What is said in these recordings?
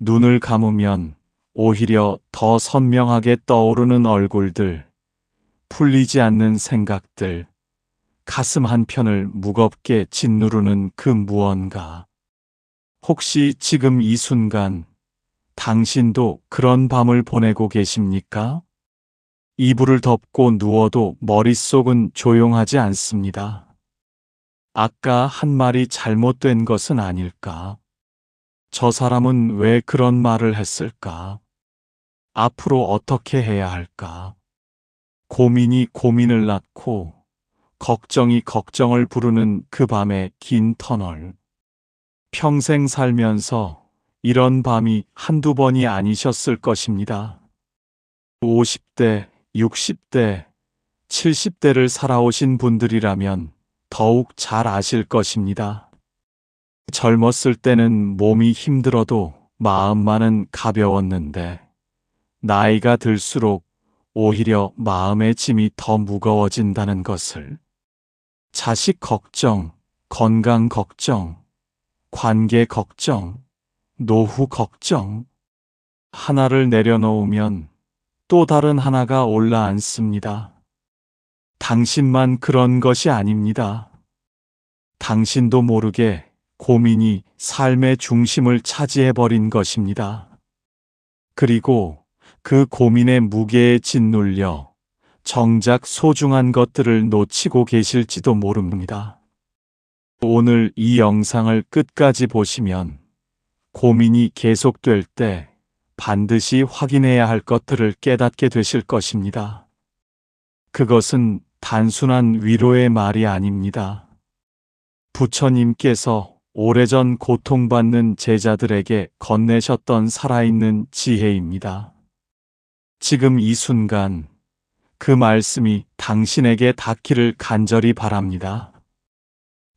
눈을 감으면 오히려 더 선명하게 떠오르는 얼굴들, 풀리지 않는 생각들, 가슴 한편을 무겁게 짓누르는 그 무언가. 혹시 지금 이 순간 당신도 그런 밤을 보내고 계십니까? 이불을 덮고 누워도 머릿속은 조용하지 않습니다. 아까 한 말이 잘못된 것은 아닐까? 저 사람은 왜 그런 말을 했을까? 앞으로 어떻게 해야 할까? 고민이 고민을 낳고 걱정이 걱정을 부르는 그 밤의 긴 터널. 평생 살면서 이런 밤이 한두 번이 아니셨을 것입니다. 50대, 60대, 70대를 살아오신 분들이라면 더욱 잘 아실 것입니다. 젊었을 때는 몸이 힘들어도 마음만은 가벼웠는데 나이가 들수록 오히려 마음의 짐이 더 무거워진다는 것을. 자식 걱정, 건강 걱정, 관계 걱정, 노후 걱정. 하나를 내려놓으면 또 다른 하나가 올라앉습니다. 당신만 그런 것이 아닙니다. 당신도 모르게 고민이 삶의 중심을 차지해버린 것입니다. 그리고 그 고민의 무게에 짓눌려 정작 소중한 것들을 놓치고 계실지도 모릅니다. 오늘 이 영상을 끝까지 보시면 고민이 계속될 때 반드시 확인해야 할 것들을 깨닫게 되실 것입니다. 그것은 단순한 위로의 말이 아닙니다. 부처님께서 오래전 고통받는 제자들에게 건네셨던 살아있는 지혜입니다. 지금 이 순간 그 말씀이 당신에게 닿기를 간절히 바랍니다.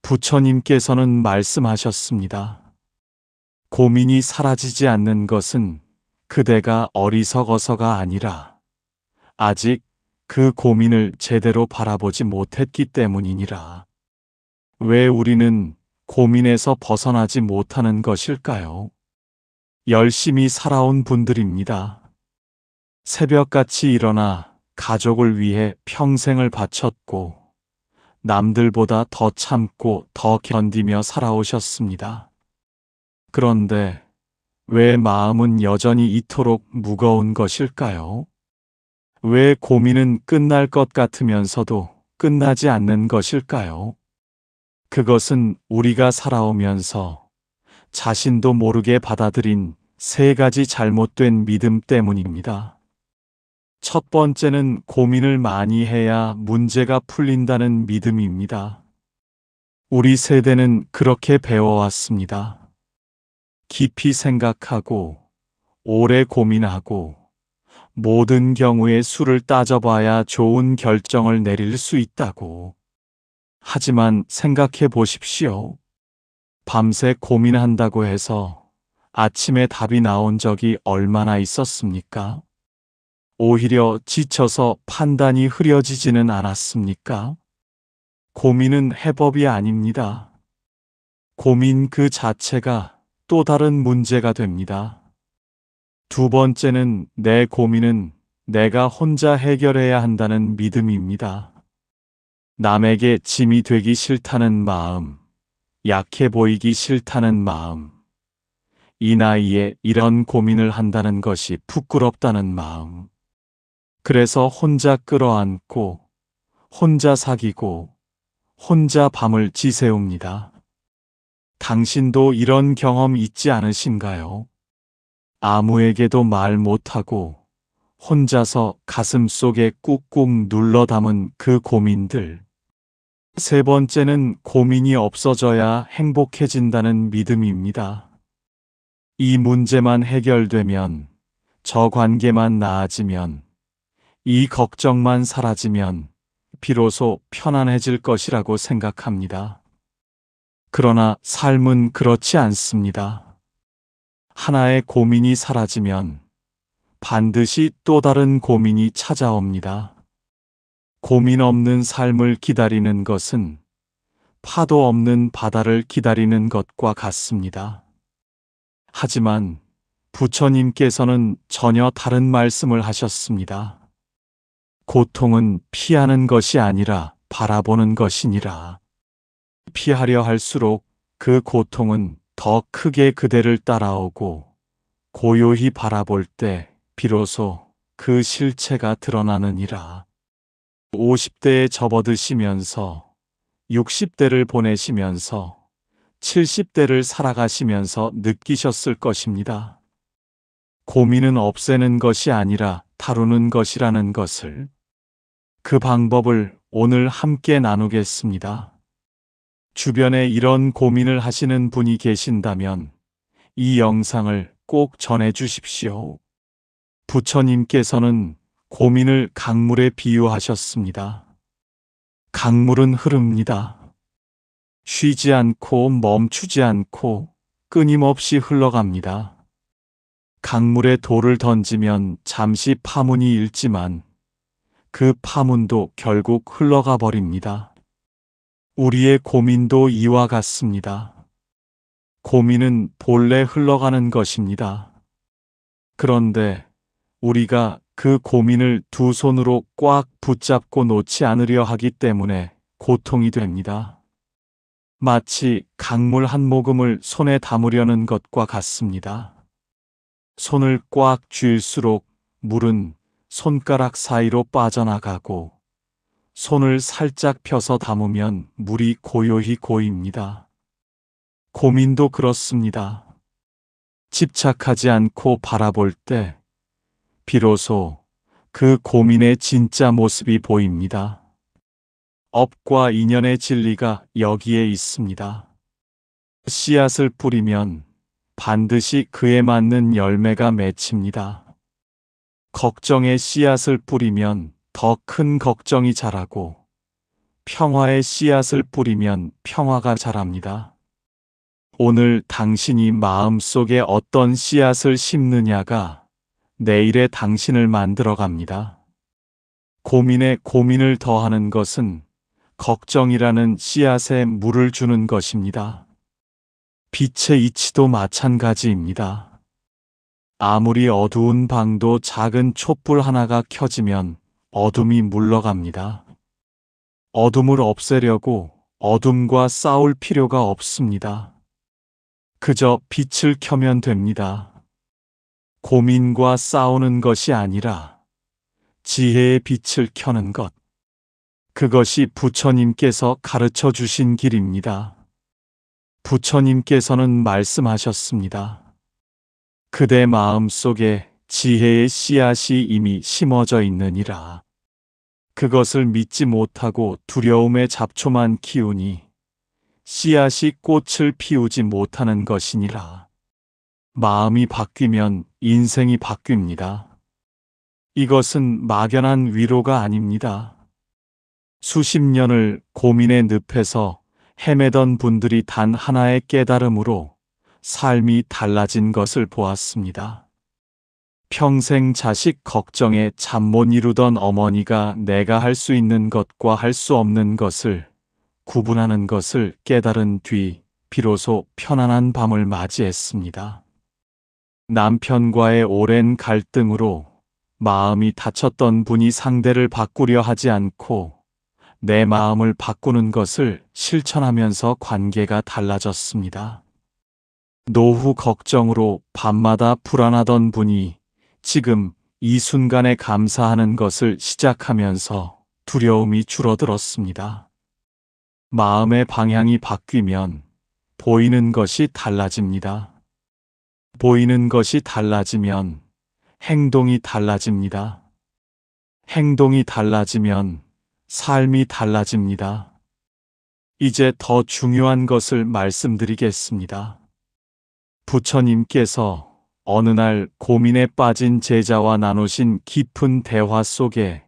부처님께서는 말씀하셨습니다. 고민이 사라지지 않는 것은 그대가 어리석어서가 아니라 아직 그 고민을 제대로 바라보지 못했기 때문이니라. 왜 우리는 고민에서 벗어나지 못하는 것일까요? 열심히 살아온 분들입니다. 새벽같이 일어나 가족을 위해 평생을 바쳤고 남들보다 더 참고 더 견디며 살아오셨습니다. 그런데 왜 마음은 여전히 이토록 무거운 것일까요? 왜 고민은 끝날 것 같으면서도 끝나지 않는 것일까요? 그것은 우리가 살아오면서 자신도 모르게 받아들인 세 가지 잘못된 믿음 때문입니다. 첫 번째는 고민을 많이 해야 문제가 풀린다는 믿음입니다. 우리 세대는 그렇게 배워왔습니다. 깊이 생각하고 오래 고민하고 모든 경우의 수를 따져봐야 좋은 결정을 내릴 수 있다고. 하지만 생각해 보십시오. 밤새 고민한다고 해서 아침에 답이 나온 적이 얼마나 있었습니까? 오히려 지쳐서 판단이 흐려지지는 않았습니까? 고민은 해법이 아닙니다. 고민 그 자체가 또 다른 문제가 됩니다. 두 번째는 내 고민은 내가 혼자 해결해야 한다는 믿음입니다. 남에게 짐이 되기 싫다는 마음, 약해 보이기 싫다는 마음, 이 나이에 이런 고민을 한다는 것이 부끄럽다는 마음. 그래서 혼자 끌어안고, 혼자 사귀고, 혼자 밤을 지새웁니다. 당신도 이런 경험 있지 않으신가요? 아무에게도 말 못하고 혼자서 가슴 속에 꾹꾹 눌러 담은 그 고민들. 세 번째는 고민이 없어져야 행복해진다는 믿음입니다. 이 문제만 해결되면, 저 관계만 나아지면, 이 걱정만 사라지면 비로소 편안해질 것이라고 생각합니다. 그러나 삶은 그렇지 않습니다. 하나의 고민이 사라지면 반드시 또 다른 고민이 찾아옵니다. 고민 없는 삶을 기다리는 것은 파도 없는 바다를 기다리는 것과 같습니다. 하지만 부처님께서는 전혀 다른 말씀을 하셨습니다. 고통은 피하는 것이 아니라 바라보는 것이니라. 피하려 할수록 그 고통은 더 크게 그대를 따라오고 고요히 바라볼 때 비로소 그 실체가 드러나느니라. 50대에 접어드시면서 60대를 보내시면서 70대를 살아가시면서 느끼셨을 것입니다. 고민은 없애는 것이 아니라 다루는 것이라는 것을. 그 방법을 오늘 함께 나누겠습니다. 주변에 이런 고민을 하시는 분이 계신다면 이 영상을 꼭 전해 주십시오. 부처님께서는 고민을 강물에 비유하셨습니다. 강물은 흐릅니다. 쉬지 않고 멈추지 않고 끊임없이 흘러갑니다. 강물에 돌을 던지면 잠시 파문이 일지만 그 파문도 결국 흘러가 버립니다. 우리의 고민도 이와 같습니다. 고민은 본래 흘러가는 것입니다. 그런데 우리가 그 고민을 두 손으로 꽉 붙잡고 놓지 않으려 하기 때문에 고통이 됩니다. 마치 강물 한 모금을 손에 담으려는 것과 같습니다. 손을 꽉 쥘수록 물은 손가락 사이로 빠져나가고 손을 살짝 펴서 담으면 물이 고요히 고입니다. 고민도 그렇습니다. 집착하지 않고 바라볼 때 비로소 그 고민의 진짜 모습이 보입니다. 업과 인연의 진리가 여기에 있습니다. 씨앗을 뿌리면 반드시 그에 맞는 열매가 맺힙니다. 걱정의 씨앗을 뿌리면 더 큰 걱정이 자라고 평화의 씨앗을 뿌리면 평화가 자랍니다. 오늘 당신이 마음속에 어떤 씨앗을 심느냐가 내일의 당신을 만들어갑니다. 고민에 고민을 더하는 것은 걱정이라는 씨앗에 물을 주는 것입니다. 빛의 이치도 마찬가지입니다. 아무리 어두운 방도 작은 촛불 하나가 켜지면 어둠이 물러갑니다. 어둠을 없애려고 어둠과 싸울 필요가 없습니다. 그저 빛을 켜면 됩니다. 고민과 싸우는 것이 아니라 지혜의 빛을 켜는 것. 그것이 부처님께서 가르쳐 주신 길입니다. 부처님께서는 말씀하셨습니다. 그대 마음 속에 지혜의 씨앗이 이미 심어져 있느니라. 그것을 믿지 못하고 두려움의 잡초만 키우니 씨앗이 꽃을 피우지 못하는 것이니라. 마음이 바뀌면 인생이 바뀝니다. 이것은 막연한 위로가 아닙니다. 수십 년을 고민의 늪에서 헤매던 분들이 단 하나의 깨달음으로 삶이 달라진 것을 보았습니다. 평생 자식 걱정에 잠 못 이루던 어머니가 내가 할 수 있는 것과 할 수 없는 것을 구분하는 것을 깨달은 뒤 비로소 편안한 밤을 맞이했습니다. 남편과의 오랜 갈등으로 마음이 다쳤던 분이 상대를 바꾸려 하지 않고 내 마음을 바꾸는 것을 실천하면서 관계가 달라졌습니다. 노후 걱정으로 밤마다 불안하던 분이 지금 이 순간에 감사하는 것을 시작하면서 두려움이 줄어들었습니다. 마음의 방향이 바뀌면 보이는 것이 달라집니다. 보이는 것이 달라지면 행동이 달라집니다. 행동이 달라지면 삶이 달라집니다. 이제 더 중요한 것을 말씀드리겠습니다. 부처님께서 어느 날 고민에 빠진 제자와 나누신 깊은 대화 속에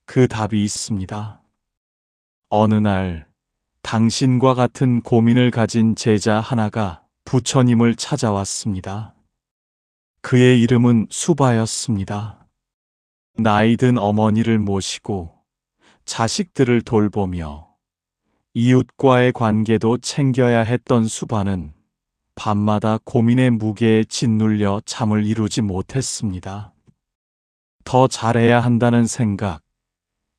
그 답이 있습니다. 어느 날 당신과 같은 고민을 가진 제자 하나가 부처님을 찾아왔습니다. 그의 이름은 수바였습니다. 나이든 어머니를 모시고 자식들을 돌보며 이웃과의 관계도 챙겨야 했던 수바는 밤마다 고민의 무게에 짓눌려 잠을 이루지 못했습니다. 더 잘해야 한다는 생각,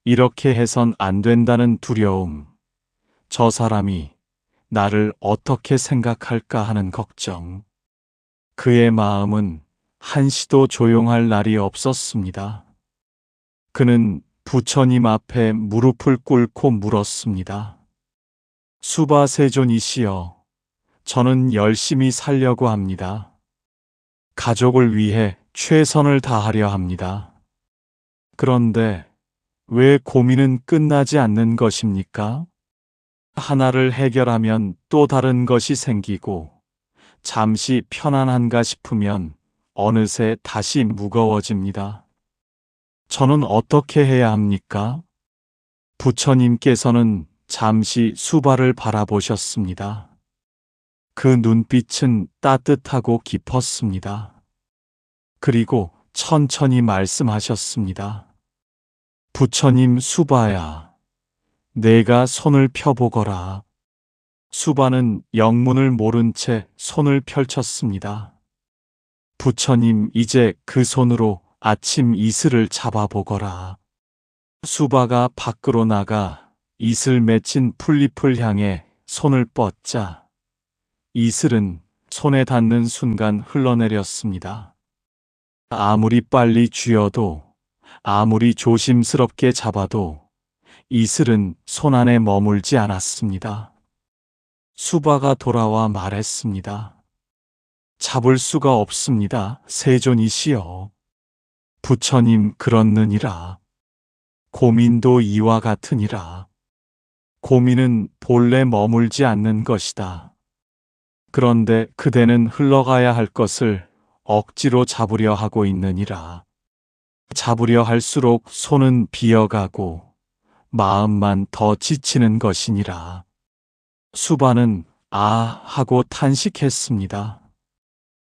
이렇게 해선 안 된다는 두려움, 저 사람이 나를 어떻게 생각할까 하는 걱정. 그의 마음은 한시도 조용할 날이 없었습니다. 그는 부처님 앞에 무릎을 꿇고 물었습니다. 수바세존이시여, 저는 열심히 살려고 합니다. 가족을 위해 최선을 다하려 합니다. 그런데 왜 고민은 끝나지 않는 것입니까? 하나를 해결하면 또 다른 것이 생기고, 잠시 편안한가 싶으면 어느새 다시 무거워집니다. 저는 어떻게 해야 합니까? 부처님께서는 잠시 수바를 바라보셨습니다. 그 눈빛은 따뜻하고 깊었습니다. 그리고 천천히 말씀하셨습니다. 부처님, 수바야, 내가 손을 펴보거라. 수바는 영문을 모른 채 손을 펼쳤습니다. 부처님, 이제 그 손으로 아침 이슬을 잡아보거라. 수바가 밖으로 나가 이슬 맺힌 풀잎을 향해 손을 뻗자 이슬은 손에 닿는 순간 흘러내렸습니다. 아무리 빨리 쥐어도, 아무리 조심스럽게 잡아도 이슬은 손 안에 머물지 않았습니다. 수바가 돌아와 말했습니다. 잡을 수가 없습니다. 세존이시여. 부처님, 그렇느니라. 고민도 이와 같으니라. 고민은 본래 머물지 않는 것이다. 그런데 그대는 흘러가야 할 것을 억지로 잡으려 하고 있느니라. 잡으려 할수록 손은 비어가고 마음만 더 지치는 것이니라. 수바는 아 하고 탄식했습니다.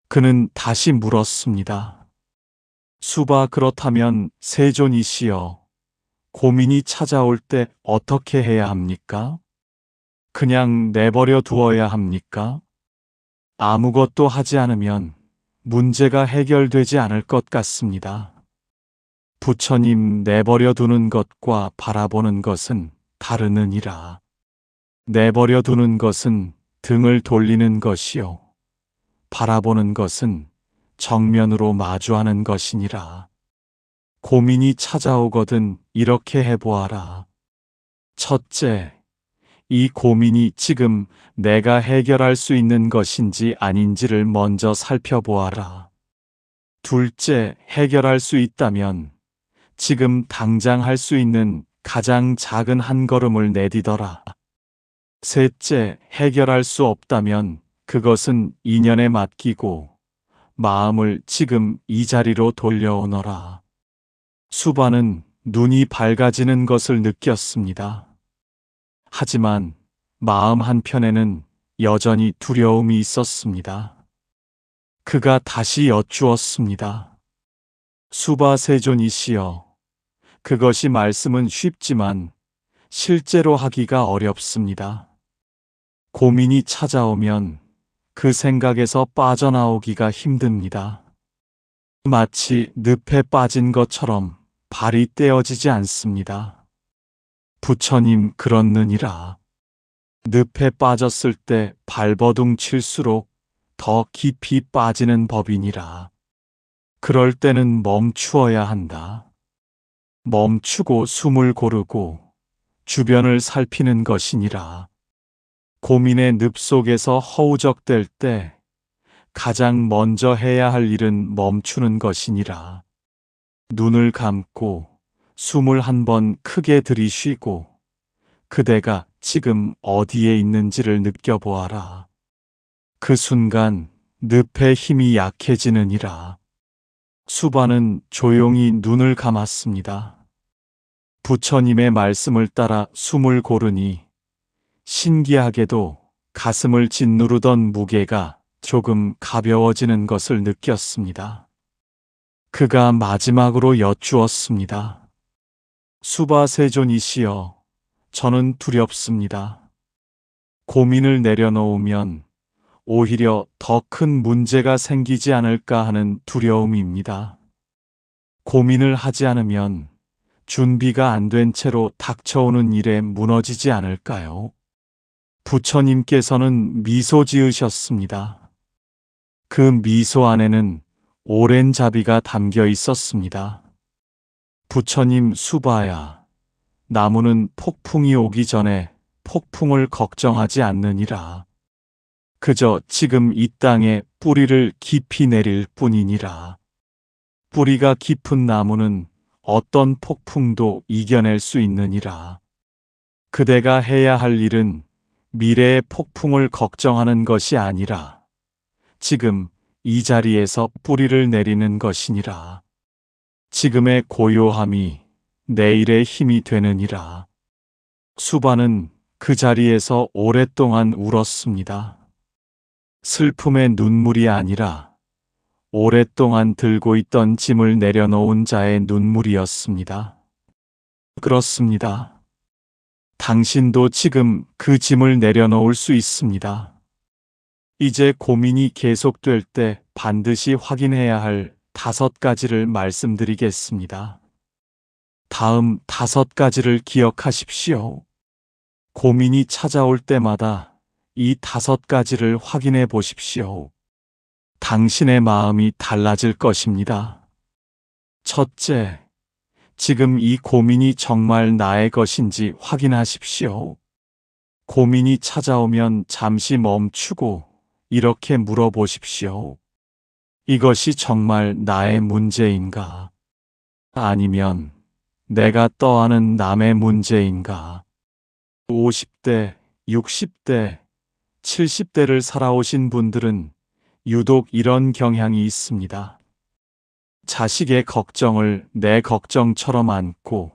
그는 다시 물었습니다. 수바, 그렇다면 세존이시여, 고민이 찾아올 때 어떻게 해야 합니까? 그냥 내버려 두어야 합니까? 아무것도 하지 않으면 문제가 해결되지 않을 것 같습니다. 부처님, 내버려 두는 것과 바라보는 것은 다르느니라. 내버려 두는 것은 등을 돌리는 것이요, 바라보는 것은 정면으로 마주하는 것이니라. 고민이 찾아오거든 이렇게 해보아라. 첫째, 이 고민이 지금 내가 해결할 수 있는 것인지 아닌지를 먼저 살펴보아라. 둘째, 해결할 수 있다면 지금 당장 할 수 있는 가장 작은 한 걸음을 내디뎌라. 셋째, 해결할 수 없다면 그것은 인연에 맡기고 마음을 지금 이 자리로 돌려오너라. 수바는 눈이 밝아지는 것을 느꼈습니다. 하지만 마음 한편에는 여전히 두려움이 있었습니다. 그가 다시 여쭈었습니다. 수바세존이시여, 그것이 말씀은 쉽지만 실제로 하기가 어렵습니다. 고민이 찾아오면 그 생각에서 빠져나오기가 힘듭니다. 마치 늪에 빠진 것처럼 발이 떼어지지 않습니다. 부처님, 그렇느니라. 늪에 빠졌을 때 발버둥 칠수록 더 깊이 빠지는 법이니라. 그럴 때는 멈추어야 한다. 멈추고 숨을 고르고 주변을 살피는 것이니라. 고민의 늪 속에서 허우적댈 때 가장 먼저 해야 할 일은 멈추는 것이니라. 눈을 감고 숨을 한 번 크게 들이쉬고 그대가 지금 어디에 있는지를 느껴보아라. 그 순간 늪의 힘이 약해지느니라. 수바는 조용히 눈을 감았습니다. 부처님의 말씀을 따라 숨을 고르니 신기하게도 가슴을 짓누르던 무게가 조금 가벼워지는 것을 느꼈습니다. 그가 마지막으로 여쭈었습니다. 수바세존이시여, 저는 두렵습니다. 고민을 내려놓으면 오히려 더 큰 문제가 생기지 않을까 하는 두려움입니다. 고민을 하지 않으면 준비가 안 된 채로 닥쳐오는 일에 무너지지 않을까요? 부처님께서는 미소 지으셨습니다. 그 미소 안에는 오랜 자비가 담겨 있었습니다. 부처님 수바야, 나무는 폭풍이 오기 전에 폭풍을 걱정하지 않느니라. 그저 지금 이 땅에 뿌리를 깊이 내릴 뿐이니라. 뿌리가 깊은 나무는 어떤 폭풍도 이겨낼 수 있느니라. 그대가 해야 할 일은 미래의 폭풍을 걱정하는 것이 아니라 지금 이 자리에서 뿌리를 내리는 것이니라. 지금의 고요함이 내일의 힘이 되느니라. 수바는 그 자리에서 오랫동안 울었습니다. 슬픔의 눈물이 아니라 오랫동안 들고 있던 짐을 내려놓은 자의 눈물이었습니다. 그렇습니다. 당신도 지금 그 짐을 내려놓을 수 있습니다. 이제 고민이 계속될 때 반드시 확인해야 할 5가지를 말씀드리겠습니다. 다음 5가지를 기억하십시오. 고민이 찾아올 때마다 이 5가지를 확인해 보십시오. 당신의 마음이 달라질 것입니다. 첫째, 지금 이 고민이 정말 나의 것인지 확인하십시오. 고민이 찾아오면 잠시 멈추고 이렇게 물어보십시오. 이것이 정말 나의 문제인가? 아니면 내가 떠안은 남의 문제인가? 50대, 60대, 70대를 살아오신 분들은 유독 이런 경향이 있습니다. 자식의 걱정을 내 걱정처럼 안고,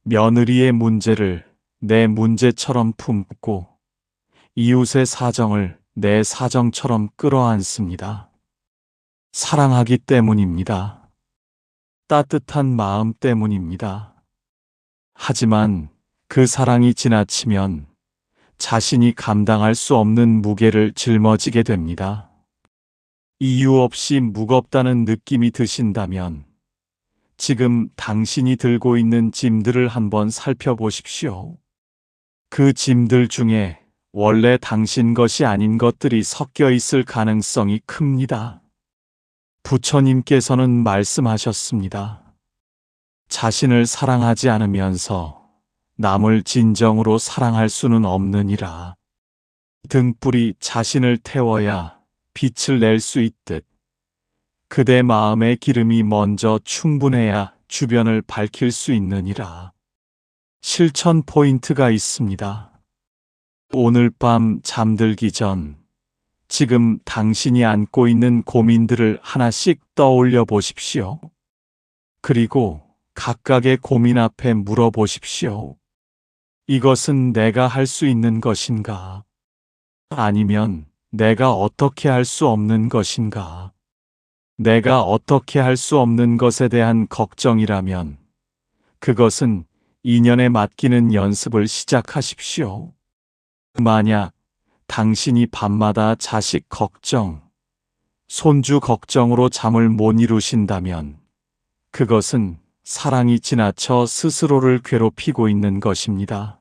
며느리의 문제를 내 문제처럼 품고, 이웃의 사정을 내 사정처럼 끌어안습니다. 사랑하기 때문입니다. 따뜻한 마음 때문입니다. 하지만 그 사랑이 지나치면 자신이 감당할 수 없는 무게를 짊어지게 됩니다. 이유 없이 무겁다는 느낌이 드신다면 지금 당신이 들고 있는 짐들을 한번 살펴보십시오. 그 짐들 중에 원래 당신 것이 아닌 것들이 섞여 있을 가능성이 큽니다. 부처님께서는 말씀하셨습니다. 자신을 사랑하지 않으면서 남을 진정으로 사랑할 수는 없느니라. 등불이 자신을 태워야 빛을 낼 수 있듯 그대 마음의 기름이 먼저 충분해야 주변을 밝힐 수 있느니라. 실천 포인트가 있습니다. 오늘 밤 잠들기 전 지금 당신이 안고 있는 고민들을 하나씩 떠올려 보십시오. 그리고 각각의 고민 앞에 물어보십시오. 이것은 내가 할 수 있는 것인가? 아니면 내가 어떻게 할 수 없는 것인가? 내가 어떻게 할 수 없는 것에 대한 걱정이라면 그것은 인연에 맡기는 연습을 시작하십시오. 만약 당신이 밤마다 자식 걱정, 손주 걱정으로 잠을 못 이루신다면 그것은 사랑이 지나쳐 스스로를 괴롭히고 있는 것입니다.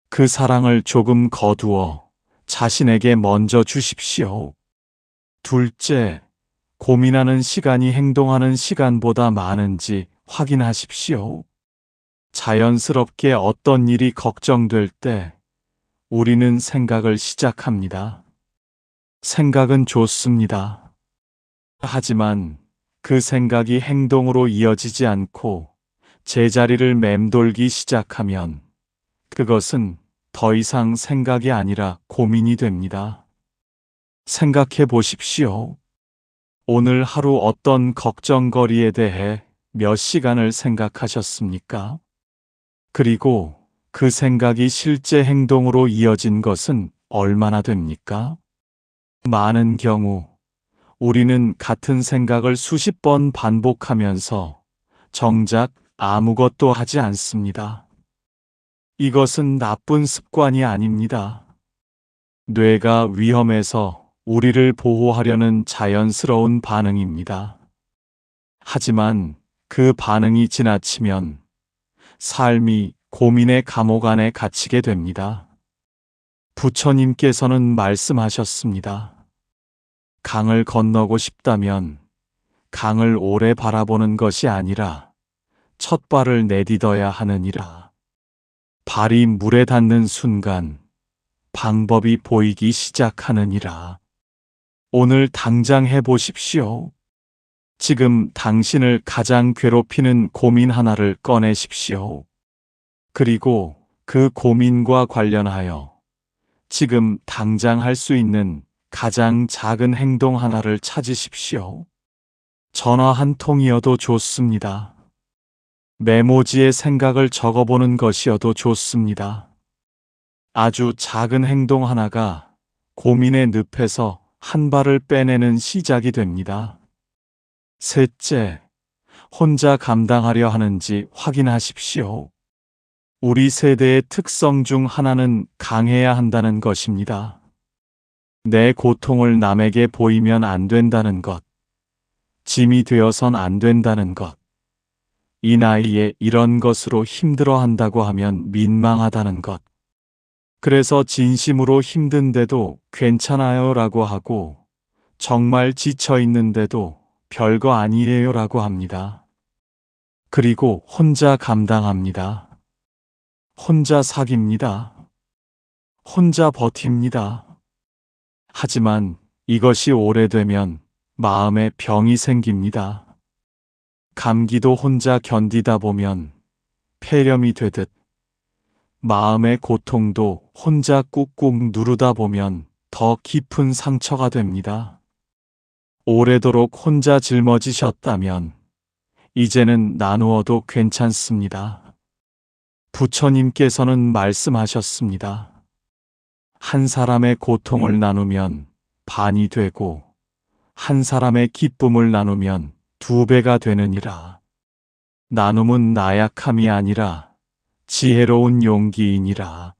그 사랑을 조금 거두어 자신에게 먼저 주십시오. 둘째, 고민하는 시간이 행동하는 시간보다 많은지 확인하십시오. 자연스럽게 어떤 일이 걱정될 때 우리는 생각을 시작합니다. 생각은 좋습니다. 하지만 그 생각이 행동으로 이어지지 않고 제자리를 맴돌기 시작하면 그것은 더 이상 생각이 아니라 고민이 됩니다. 생각해 보십시오. 오늘 하루 어떤 걱정거리에 대해 몇 시간을 생각하셨습니까? 그리고 그 생각이 실제 행동으로 이어진 것은 얼마나 됩니까? 많은 경우 우리는 같은 생각을 수십 번 반복하면서 정작 아무것도 하지 않습니다. 이것은 나쁜 습관이 아닙니다. 뇌가 위험해서 우리를 보호하려는 자연스러운 반응입니다. 하지만 그 반응이 지나치면 삶이 고민의 감옥 안에 갇히게 됩니다. 부처님께서는 말씀하셨습니다. 강을 건너고 싶다면 강을 오래 바라보는 것이 아니라 첫 발을 내딛어야 하느니라. 발이 물에 닿는 순간 방법이 보이기 시작하느니라. 오늘 당장 해보십시오. 지금 당신을 가장 괴롭히는 고민 하나를 꺼내십시오. 그리고 그 고민과 관련하여 지금 당장 할 수 있는 가장 작은 행동 하나를 찾으십시오. 전화 한 통이어도 좋습니다. 메모지에 생각을 적어보는 것이어도 좋습니다. 아주 작은 행동 하나가 고민의 늪에서 한 발을 빼내는 시작이 됩니다. 셋째, 혼자 감당하려 하는지 확인하십시오. 우리 세대의 특성 중 하나는 강해야 한다는 것입니다. 내 고통을 남에게 보이면 안 된다는 것, 짐이 되어선 안 된다는 것, 이 나이에 이런 것으로 힘들어 한다고 하면 민망하다는 것, 그래서 진심으로 힘든데도 괜찮아요 라고 하고 정말 지쳐 있는데도 별거 아니에요 라고 합니다. 그리고 혼자 감당합니다. 혼자 사깁니다. 혼자 버팁니다. 하지만 이것이 오래되면 마음에 병이 생깁니다. 감기도 혼자 견디다 보면 폐렴이 되듯 마음의 고통도 혼자 꾹꾹 누르다 보면 더 깊은 상처가 됩니다. 오래도록 혼자 짊어지셨다면 이제는 나누어도 괜찮습니다. 부처님께서는 말씀하셨습니다. 한 사람의 고통을 나누면 반이 되고 한 사람의 기쁨을 나누면 2배가 되느니라. 나눔은 나약함이 아니라 지혜로운 용기이니라.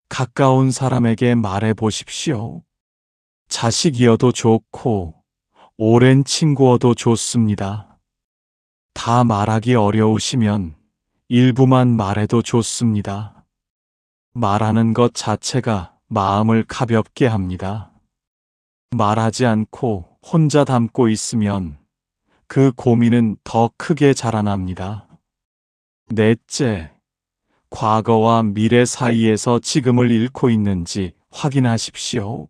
가까운 사람에게 말해 보십시오. 자식이어도 좋고 오랜 친구여도 좋습니다. 다 말하기 어려우시면 일부만 말해도 좋습니다. 말하는 것 자체가 마음을 가볍게 합니다. 말하지 않고 혼자 담고 있으면 그 고민은 더 크게 자라납니다. 넷째, 과거와 미래 사이에서 지금을 잃고 있는지 확인하십시오.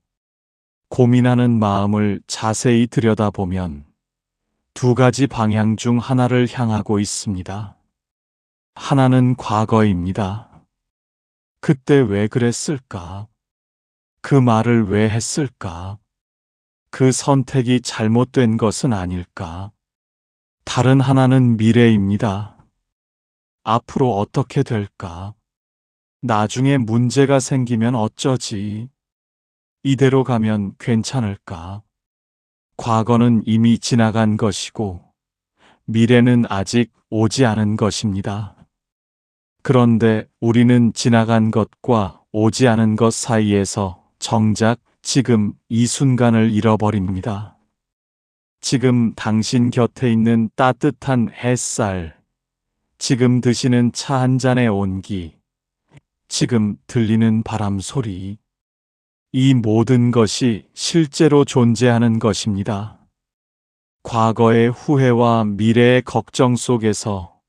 고민하는 마음을 자세히 들여다보면 2가지 방향 중 하나를 향하고 있습니다. 하나는 과거입니다. 그때 왜 그랬을까? 그 말을 왜 했을까? 그 선택이 잘못된 것은 아닐까? 다른 하나는 미래입니다. 앞으로 어떻게 될까? 나중에 문제가 생기면 어쩌지? 이대로 가면 괜찮을까? 과거는 이미 지나간 것이고 미래는 아직 오지 않은 것입니다. 그런데 우리는 지나간 것과 오지 않은 것 사이에서 정작 지금 이 순간을 잃어버립니다. 지금 당신 곁에 있는 따뜻한 햇살, 지금 드시는 차 한 잔의 온기, 지금 들리는 바람 소리, 이 모든 것이 실제로 존재하는 것입니다. 과거의 후회와 미래의 걱정 속에서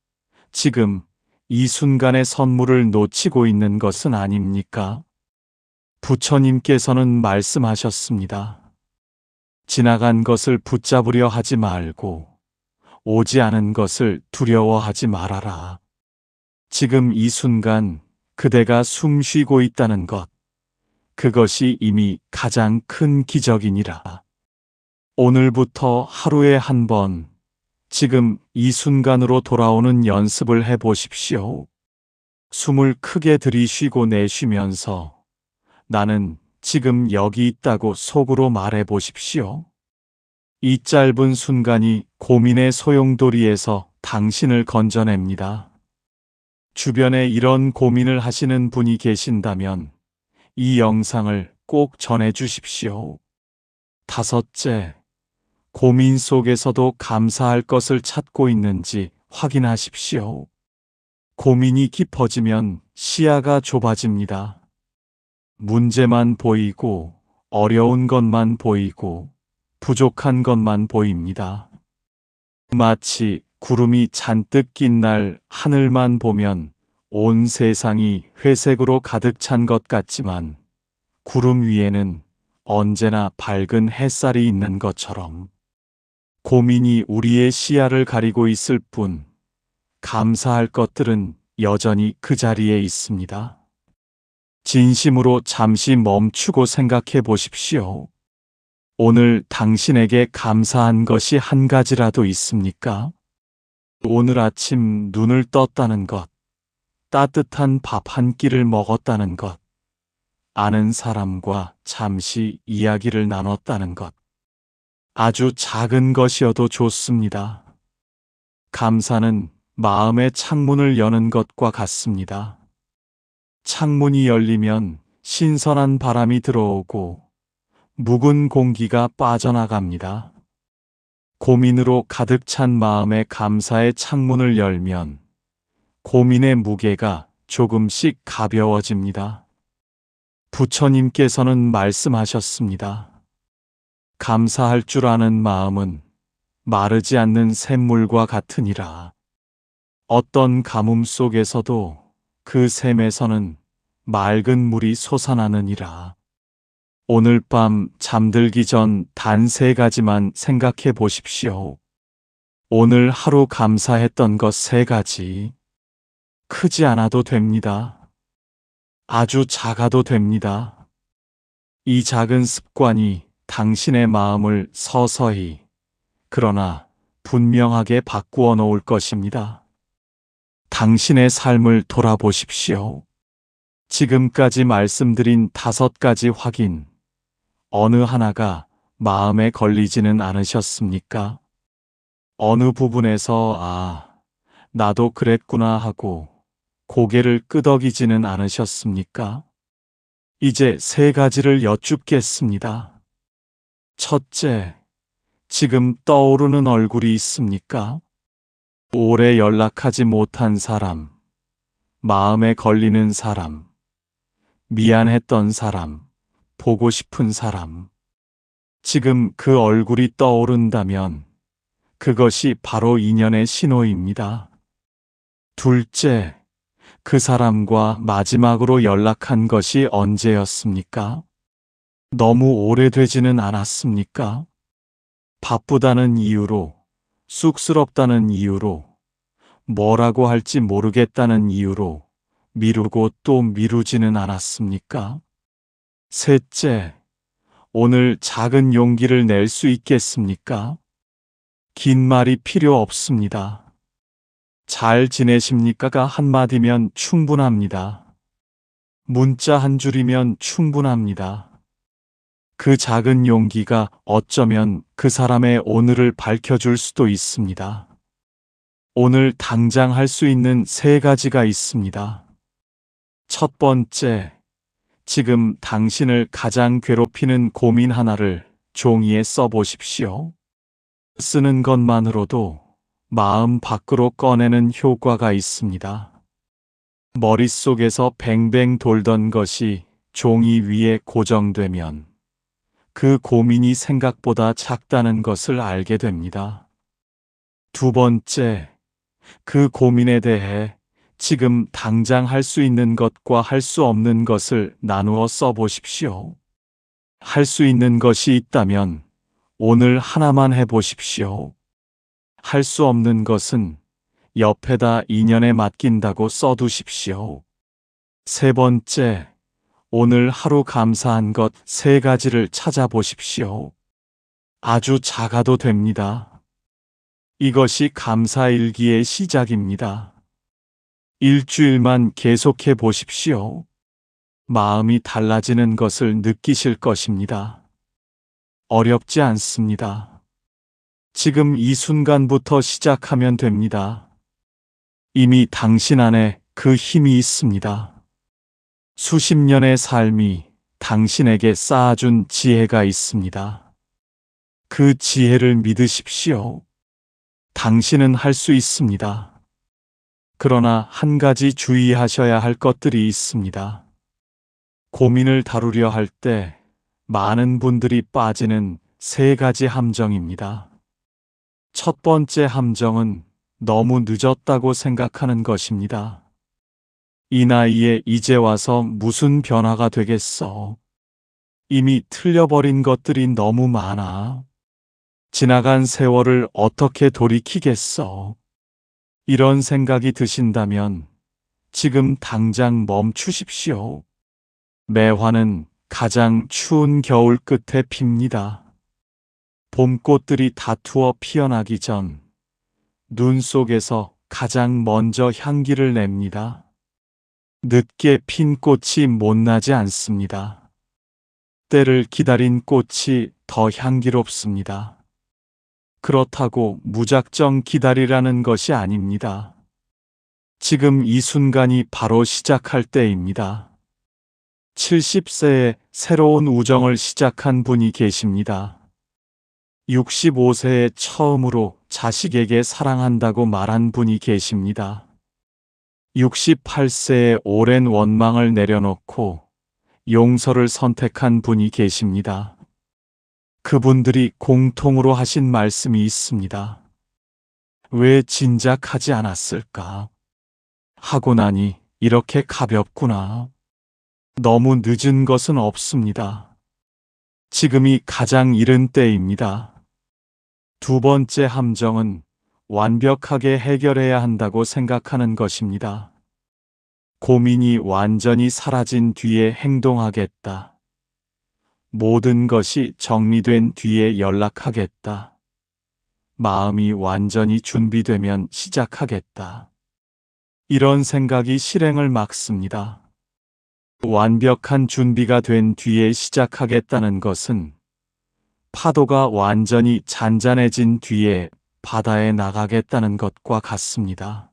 지금 이 순간의 선물을 놓치고 있는 것은 아닙니까? 부처님께서는 말씀하셨습니다. 지나간 것을 붙잡으려 하지 말고 오지 않은 것을 두려워하지 말아라. 지금 이 순간 그대가 숨 쉬고 있다는 것, 그것이 이미 가장 큰 기적이니라. 오늘부터 하루에 한 번, 지금 이 순간으로 돌아오는 연습을 해보십시오. 숨을 크게 들이쉬고 내쉬면서 나는 지금 여기 있다고 속으로 말해보십시오. 이 짧은 순간이 고민의 소용돌이에서 당신을 건져냅니다. 주변에 이런 고민을 하시는 분이 계신다면 이 영상을 꼭 전해 주십시오. 다섯째, 고민 속에서도 감사할 것을 찾고 있는지 확인하십시오. 고민이 깊어지면 시야가 좁아집니다. 문제만 보이고 어려운 것만 보이고 부족한 것만 보입니다. 마치 구름이 잔뜩 낀 날 하늘만 보면 온 세상이 회색으로 가득 찬 것 같지만 구름 위에는 언제나 밝은 햇살이 있는 것처럼 고민이 우리의 시야를 가리고 있을 뿐 감사할 것들은 여전히 그 자리에 있습니다. 진심으로 잠시 멈추고 생각해 보십시오. 오늘 당신에게 감사한 것이 한 가지라도 있습니까? 오늘 아침 눈을 떴다는 것, 따뜻한 밥 한 끼를 먹었다는 것, 아는 사람과 잠시 이야기를 나눴다는 것, 아주 작은 것이어도 좋습니다. 감사는 마음의 창문을 여는 것과 같습니다. 창문이 열리면 신선한 바람이 들어오고 묵은 공기가 빠져나갑니다. 고민으로 가득 찬 마음의 감사의 창문을 열면 고민의 무게가 조금씩 가벼워집니다. 부처님께서는 말씀하셨습니다. 감사할 줄 아는 마음은 마르지 않는 샘물과 같으니라. 어떤 가뭄 속에서도 그 샘에서는 맑은 물이 솟아나느니라. 오늘 밤 잠들기 전 단 3가지만 생각해 보십시오. 오늘 하루 감사했던 것 3가지. 크지 않아도 됩니다. 아주 작아도 됩니다. 이 작은 습관이 당신의 마음을 서서히, 그러나 분명하게 바꾸어 놓을 것입니다. 당신의 삶을 돌아보십시오. 지금까지 말씀드린 5가지 확인, 어느 하나가 마음에 걸리지는 않으셨습니까? 어느 부분에서 나도 그랬구나 하고 고개를 끄덕이지는 않으셨습니까? 이제 3가지를 여쭙겠습니다. 첫째, 지금 떠오르는 얼굴이 있습니까? 오래 연락하지 못한 사람, 마음에 걸리는 사람, 미안했던 사람, 보고 싶은 사람. 지금 그 얼굴이 떠오른다면 그것이 바로 인연의 신호입니다. 둘째, 그 사람과 마지막으로 연락한 것이 언제였습니까? 너무 오래되지는 않았습니까? 바쁘다는 이유로, 쑥스럽다는 이유로, 뭐라고 할지 모르겠다는 이유로 미루고 또 미루지는 않았습니까? 셋째, 오늘 작은 용기를 낼 수 있겠습니까? 긴 말이 필요 없습니다. 잘 지내십니까가 한마디면 충분합니다. 문자 한 줄이면 충분합니다. 그 작은 용기가 어쩌면 그 사람의 오늘을 밝혀줄 수도 있습니다. 오늘 당장 할 수 있는 3가지가 있습니다. 첫 번째, 지금 당신을 가장 괴롭히는 고민 하나를 종이에 써보십시오. 쓰는 것만으로도 마음 밖으로 꺼내는 효과가 있습니다. 머릿속에서 뱅뱅 돌던 것이 종이 위에 고정되면 그 고민이 생각보다 작다는 것을 알게 됩니다. 두 번째, 그 고민에 대해 지금 당장 할 수 있는 것과 할 수 없는 것을 나누어 써보십시오. 할 수 있는 것이 있다면 오늘 하나만 해보십시오. 할 수 없는 것은 옆에다 인연에 맡긴다고 써두십시오. 세 번째, 오늘 하루 감사한 것 3가지를 찾아보십시오. 아주 작아도 됩니다. 이것이 감사일기의 시작입니다. 일주일만 계속해 보십시오. 마음이 달라지는 것을 느끼실 것입니다. 어렵지 않습니다. 지금 이 순간부터 시작하면 됩니다. 이미 당신 안에 그 힘이 있습니다. 수십 년의 삶이 당신에게 쌓아준 지혜가 있습니다. 그 지혜를 믿으십시오. 당신은 할 수 있습니다. 그러나 한 가지 주의하셔야 할 것들이 있습니다. 고민을 다루려 할 때 많은 분들이 빠지는 세 가지 함정입니다. 첫 번째 함정은 너무 늦었다고 생각하는 것입니다. 이 나이에 이제 와서 무슨 변화가 되겠어? 이미 틀려버린 것들이 너무 많아. 지나간 세월을 어떻게 돌이키겠어? 이런 생각이 드신다면 지금 당장 멈추십시오. 매화는 가장 추운 겨울 끝에 핍니다. 봄꽃들이 다투어 피어나기 전 눈 속에서 가장 먼저 향기를 냅니다. 늦게 핀 꽃이 못나지 않습니다. 때를 기다린 꽃이 더 향기롭습니다. 그렇다고 무작정 기다리라는 것이 아닙니다. 지금 이 순간이 바로 시작할 때입니다. 70세에 새로운 우정을 시작한 분이 계십니다. 65세에 처음으로 자식에게 사랑한다고 말한 분이 계십니다. 68세에 오랜 원망을 내려놓고 용서를 선택한 분이 계십니다. 그분들이 공통으로 하신 말씀이 있습니다. 왜 진작 하지 않았을까? 하고 나니 이렇게 가볍구나. 너무 늦은 것은 없습니다. 지금이 가장 이른 때입니다. 두 번째 함정은 완벽하게 해결해야 한다고 생각하는 것입니다. 고민이 완전히 사라진 뒤에 행동하겠다. 모든 것이 정리된 뒤에 연락하겠다. 마음이 완전히 준비되면 시작하겠다. 이런 생각이 실행을 막습니다. 완벽한 준비가 된 뒤에 시작하겠다는 것은 파도가 완전히 잔잔해진 뒤에 바다에 나가겠다는 것과 같습니다.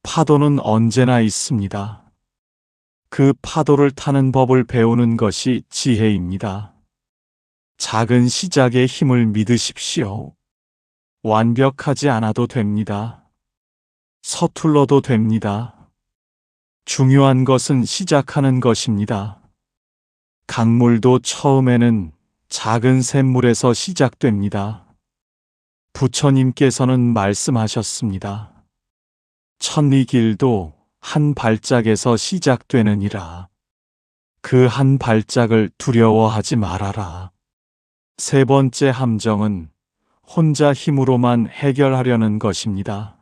파도는 언제나 있습니다. 그 파도를 타는 법을 배우는 것이 지혜입니다. 작은 시작의 힘을 믿으십시오. 완벽하지 않아도 됩니다. 서툴러도 됩니다. 중요한 것은 시작하는 것입니다. 강물도 처음에는 작은 샘물에서 시작됩니다. 부처님께서는 말씀하셨습니다. 천리길도 한 발짝에서 시작되느니라. 그 한 발짝을 두려워하지 말아라. 세 번째 함정은 혼자 힘으로만 해결하려는 것입니다.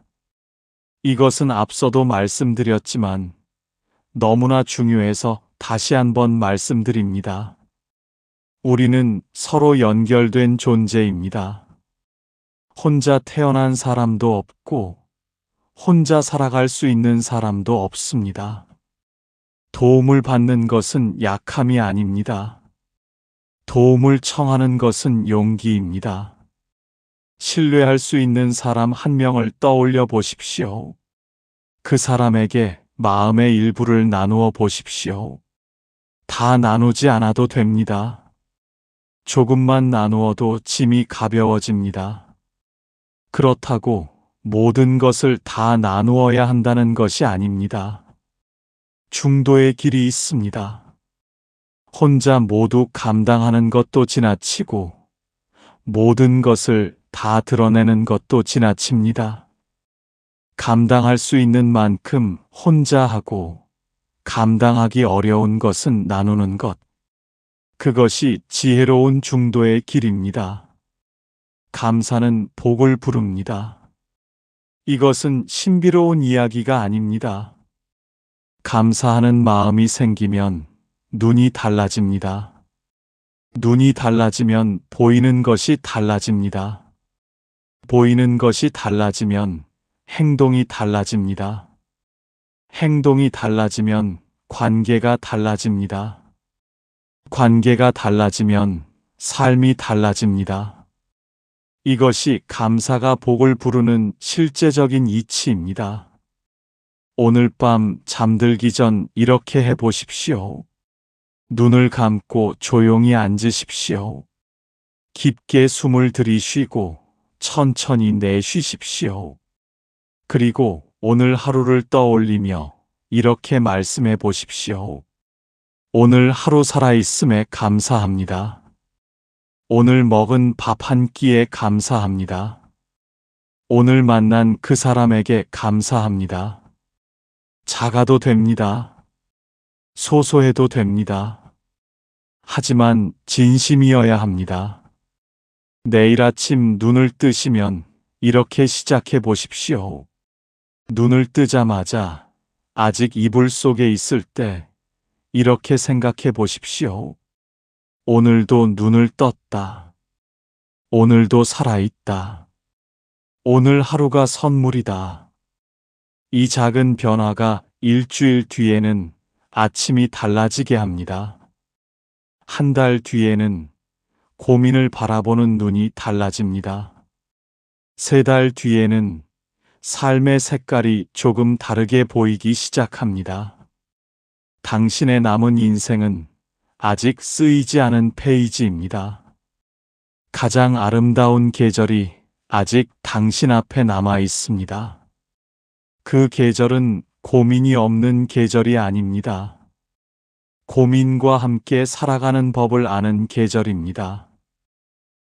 이것은 앞서도 말씀드렸지만 너무나 중요해서 다시 한번 말씀드립니다. 우리는 서로 연결된 존재입니다. 혼자 태어난 사람도 없고 혼자 살아갈 수 있는 사람도 없습니다. 도움을 받는 것은 약함이 아닙니다. 도움을 청하는 것은 용기입니다. 신뢰할 수 있는 사람 한 명을 떠올려 보십시오. 그 사람에게 마음의 일부를 나누어 보십시오. 다 나누지 않아도 됩니다. 조금만 나누어도 짐이 가벼워집니다. 그렇다고 모든 것을 다 나누어야 한다는 것이 아닙니다. 중도의 길이 있습니다. 혼자 모두 감당하는 것도 지나치고 모든 것을 다 드러내는 것도 지나칩니다. 감당할 수 있는 만큼 혼자 하고 감당하기 어려운 것은 나누는 것. 그것이 지혜로운 중도의 길입니다. 감사는 복을 부릅니다. 이것은 신비로운 이야기가 아닙니다. 감사하는 마음이 생기면 눈이 달라집니다. 눈이 달라지면 보이는 것이 달라집니다. 보이는 것이 달라지면 행동이 달라집니다. 행동이 달라지면 관계가 달라집니다. 관계가 달라지면 삶이 달라집니다. 이것이 감사가 복을 부르는 실제적인 이치입니다. 오늘 밤 잠들기 전 이렇게 해보십시오. 눈을 감고 조용히 앉으십시오. 깊게 숨을 들이쉬고 천천히 내쉬십시오. 그리고 오늘 하루를 떠올리며 이렇게 말씀해 보십시오. 오늘 하루 살아있음에 감사합니다. 오늘 먹은 밥 한 끼에 감사합니다. 오늘 만난 그 사람에게 감사합니다. 작아도 됩니다. 소소해도 됩니다. 하지만 진심이어야 합니다. 내일 아침 눈을 뜨시면 이렇게 시작해 보십시오. 눈을 뜨자마자 아직 이불 속에 있을 때 이렇게 생각해 보십시오. 오늘도 눈을 떴다. 오늘도 살아있다. 오늘 하루가 선물이다. 이 작은 변화가 일주일 뒤에는 아침이 달라지게 합니다. 한 달 뒤에는 고민을 바라보는 눈이 달라집니다. 3달 뒤에는 삶의 색깔이 조금 다르게 보이기 시작합니다. 당신의 남은 인생은 아직 쓰이지 않은 페이지입니다. 가장 아름다운 계절이 아직 당신 앞에 남아 있습니다. 그 계절은 고민이 없는 계절이 아닙니다. 고민과 함께 살아가는 법을 아는 계절입니다.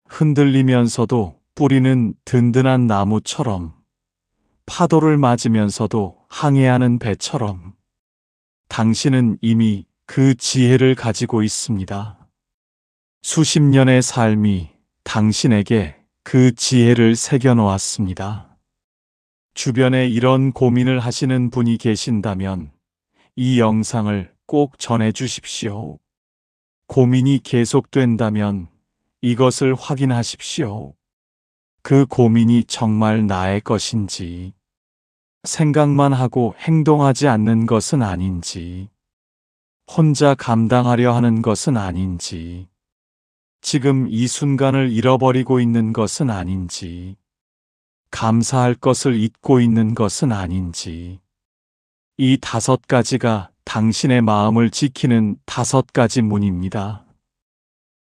흔들리면서도 뿌리는 든든한 나무처럼, 파도를 맞으면서도 항해하는 배처럼, 당신은 이미 그 지혜를 가지고 있습니다. 수십 년의 삶이 당신에게 그 지혜를 새겨놓았습니다. 주변에 이런 고민을 하시는 분이 계신다면 이 영상을 꼭 전해주십시오. 고민이 계속된다면 이것을 확인하십시오. 그 고민이 정말 나의 것인지, 생각만 하고 행동하지 않는 것은 아닌지, 혼자 감당하려 하는 것은 아닌지, 지금 이 순간을 잃어버리고 있는 것은 아닌지, 감사할 것을 잊고 있는 것은 아닌지, 이 5가지가 당신의 마음을 지키는 5가지 문입니다.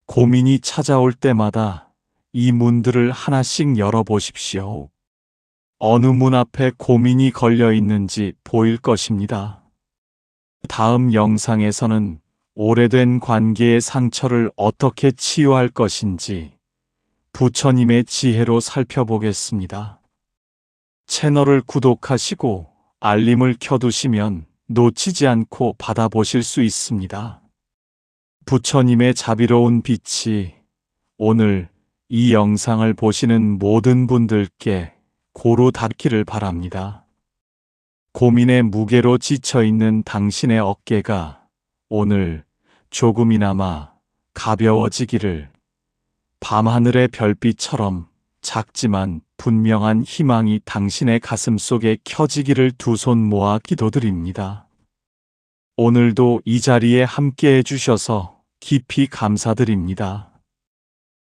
고민이 찾아올 때마다 이 문들을 하나씩 열어보십시오. 어느 문 앞에 고민이 걸려 있는지 보일 것입니다. 다음 영상에서는 오래된 관계의 상처를 어떻게 치유할 것인지 부처님의 지혜로 살펴보겠습니다. 채널을 구독하시고 알림을 켜두시면 놓치지 않고 받아보실 수 있습니다. 부처님의 자비로운 빛이 오늘 이 영상을 보시는 모든 분들께 고루 닿기를 바랍니다. 고민의 무게로 지쳐있는 당신의 어깨가 오늘 조금이나마 가벼워지기를, 밤하늘의 별빛처럼 작지만 분명한 희망이 당신의 가슴 속에 켜지기를 두 손 모아 기도드립니다. 오늘도 이 자리에 함께 해주셔서 깊이 감사드립니다.